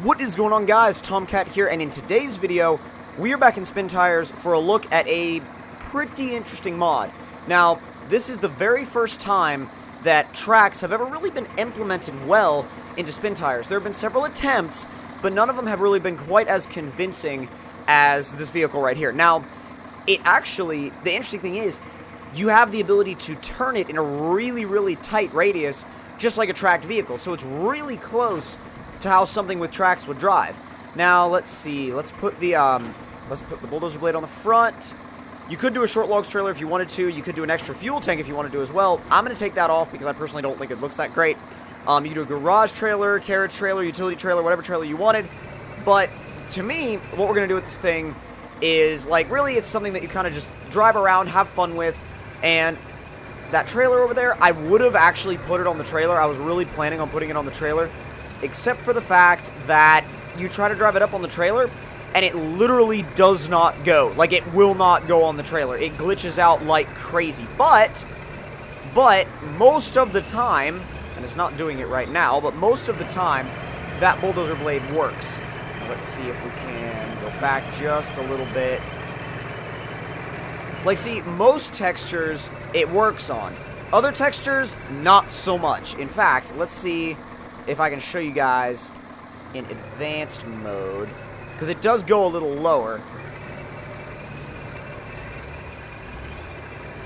What is going on, guys? Tomcat here, and in today's video, we are back in Spin Tires for a look at a pretty interesting mod. Now, this is the very first time that tracks have ever really been implemented well into Spin Tires. There have been several attempts, but none of them have really been quite as convincing as this vehicle right here. Now, the interesting thing is, you have the ability to turn it in a really, really tight radius, just like a tracked vehicle, so it's really close to how something with tracks would drive. Now, let's see. Let's put the bulldozer blade on the front. You could do a short logs trailer if you wanted to. You could do an extra fuel tank if you wanted to as well. I'm going to take that off because I personally don't think it looks that great. You can do a garage trailer, carriage trailer, utility trailer, whatever trailer you wanted. But to me, what we're going to do with this thing is, like, really it's something that you kind of just drive around, have fun with. And that trailer over there, I would have actually put it on the trailer. I was really planning on putting it on the trailer, except for the fact that you try to drive it up on the trailer, and it literally does not go. Like, it will not go on the trailer. It glitches out like crazy. But most of the time, and it's not doing it right now, but most of the time, that bulldozer blade works. Now, let's see if we can go back just a little bit. Like, see, most textures, it works on. Other textures, not so much. In fact, let's see if I can show you guys in advanced mode, because it does go a little lower.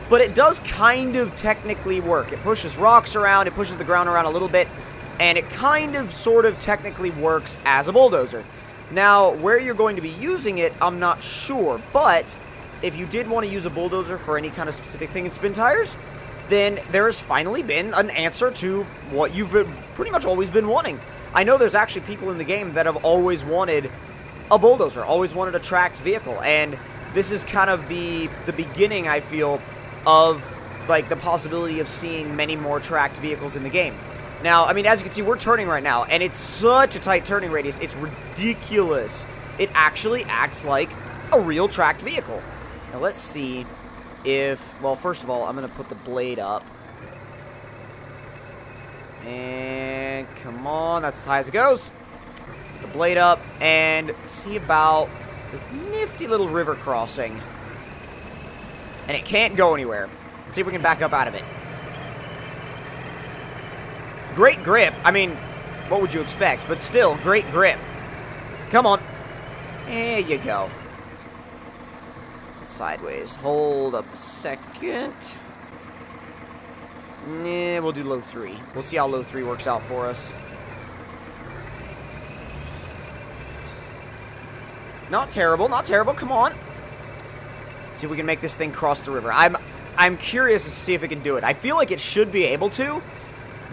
But it does kind of technically work. It pushes rocks around, it pushes the ground around a little bit, and it kind of, sort of, technically works as a bulldozer. Now, where you're going to be using it, I'm not sure, but if you did want to use a bulldozer for any kind of specific thing in Spin Tires, then there has finally been an answer to what you've pretty much always been wanting. I know there's actually people in the game that have always wanted a bulldozer, always wanted a tracked vehicle, and this is kind of the beginning, I feel, of, like, the possibility of seeing many more tracked vehicles in the game. Now, I mean, as you can see, we're turning right now, and it's such a tight turning radius, it's ridiculous. It actually acts like a real tracked vehicle. Now, let's see if, well, first of all, I'm going to put the blade up. And, come on, that's as high as it goes. Put the blade up, and see about this nifty little river crossing. And it can't go anywhere. Let's see if we can back up out of it. Great grip. I mean, what would you expect? But still, great grip. Come on. There you go. Sideways. Hold up a second. Nah, we'll do low 3. We'll see how low 3 works out for us. Not terrible, not terrible. Come on. See if we can make this thing cross the river. I'm curious to see if it can do it. I feel like it should be able to,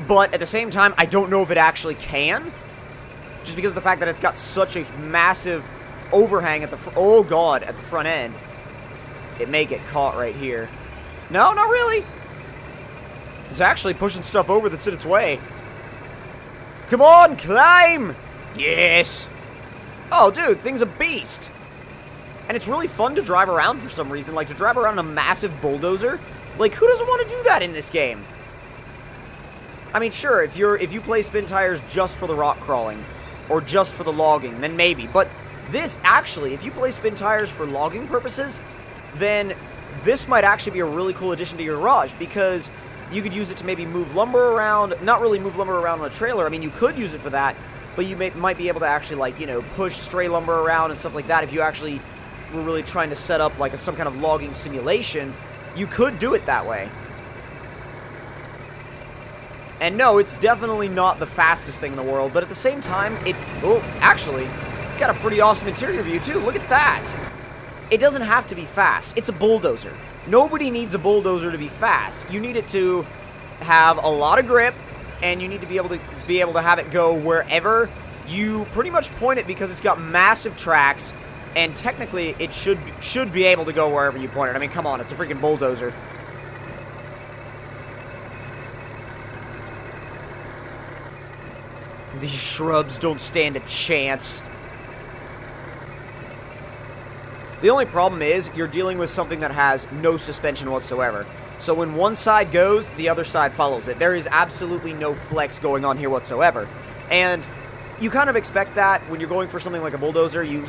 but at the same time, I don't know if it actually can. Just because of the fact that it's got such a massive overhang at the at the front end. It may get caught right here. No, not really. It's actually pushing stuff over that's in its way. Come on, climb! Yes! Oh, dude, thing's a beast. And it's really fun to drive around for some reason. Like, to drive around a massive bulldozer. Like, who doesn't want to do that in this game? I mean, sure, if you play Spin Tires just for the rock crawling, or just for the logging, then maybe. But this, actually, if you play Spin Tires for logging purposes, then this might actually be a really cool addition to your garage, because you could use it to maybe move lumber around. Not really move lumber around on a trailer. I mean, you could use it for that, but you might be able to actually, like, you know, push stray lumber around and stuff like that. If you actually were really trying to set up, like, some kind of logging simulation, you could do it that way. And no, it's definitely not the fastest thing in the world, but at the same time, actually, it's got a pretty awesome interior view, too. Look at that. It doesn't have to be fast. It's a bulldozer. Nobody needs a bulldozer to be fast. You need it to have a lot of grip, and you need to be able to have it go wherever you pretty much point it, because it's got massive tracks, and technically it should be able to go wherever you point it. I mean, come on, it's a freaking bulldozer. These shrubs don't stand a chance. The only problem is, you're dealing with something that has no suspension whatsoever. So when one side goes, the other side follows it. There is absolutely no flex going on here whatsoever. And you kind of expect that when you're going for something like a bulldozer. You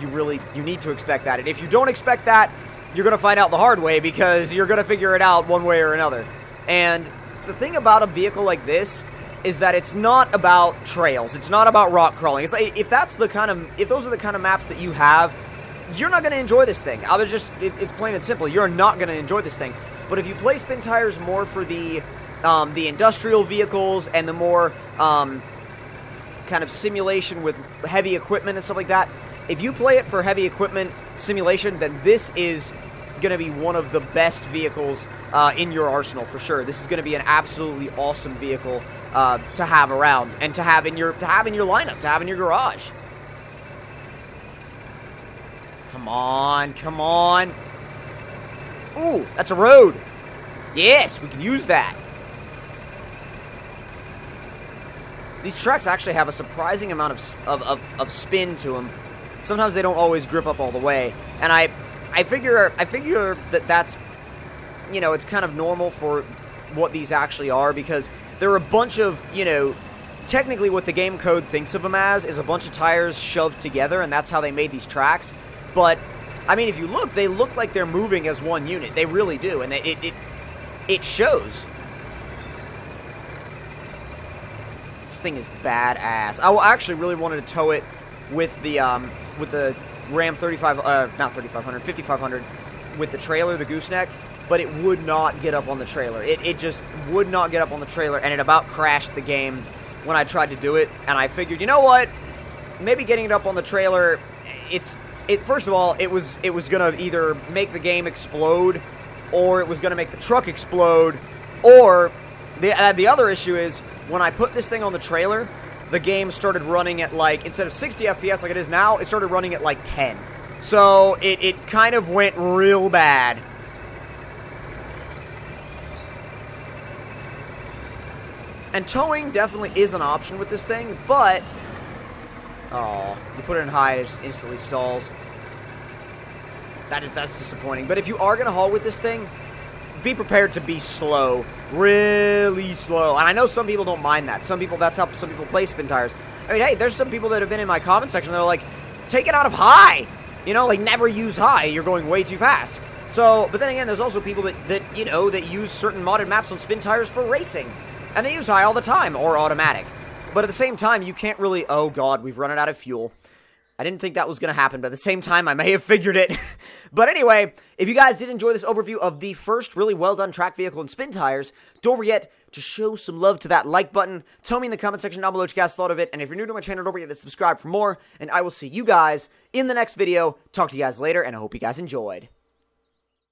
need to expect that. And if you don't expect that, you're going to find out the hard way, because you're going to figure it out one way or another. And the thing about a vehicle like this is that it's not about trails. It's not about rock crawling. It's like, if those are the kind of maps that you have, you're not going to enjoy this thing. It's plain and simple. You're not going to enjoy this thing. But if you play Spin Tires more for the industrial vehicles and the more kind of simulation with heavy equipment and stuff like that, if you play it for heavy equipment simulation, then this is going to be one of the best vehicles in your arsenal for sure. This is going to be an absolutely awesome vehicle to have around and to have in your lineup, to have in your garage. Come on, come on. Ooh, that's a road. Yes, we can use that. These tracks actually have a surprising amount of spin to them. Sometimes they don't always grip up all the way, and I figure that that's, you know, it's kind of normal for what these actually are, because there are a bunch of, you know, technically what the game code thinks of them as is a bunch of tires shoved together, and that's how they made these tracks. But I mean, if you look, they look like they're moving as one unit. They really do, and it shows. This thing is badass. I actually really wanted to tow it with the Ram 5500 with the trailer, the gooseneck, but it would not get up on the trailer. It just would not get up on the trailer, and it about crashed the game when I tried to do it. And I figured, you know what? Maybe getting it up on the trailer, first of all, it was gonna either make the game explode, or it was gonna make the truck explode, or the other issue is, when I put this thing on the trailer, the game started running at, like, instead of 60 FPS like it is now, it started running at like 10. So it kind of went real bad. And towing definitely is an option with this thing, but oh, you put it in high, it just instantly stalls. That's disappointing. But if you are gonna haul with this thing, be prepared to be slow, really slow. And I know some people don't mind that. That's how some people play Spin Tires. I mean, hey, there's some people that have been in my comment section that are like, take it out of high. You know, like, never use high. You're going way too fast. So, but then again, there's also people that you know, that use certain modded maps on Spin Tires for racing. And they use high all the time, or automatic. But at the same time, you can't really, oh god, we've run out of fuel. I didn't think that was going to happen, but at the same time, I may have figured it. But anyway, if you guys did enjoy this overview of the first really well-done track vehicle in Spin Tires, don't forget to show some love to that like button. Tell me in the comment section down below what you guys thought of it. And if you're new to my channel, don't forget to subscribe for more. And I will see you guys in the next video. Talk to you guys later, and I hope you guys enjoyed.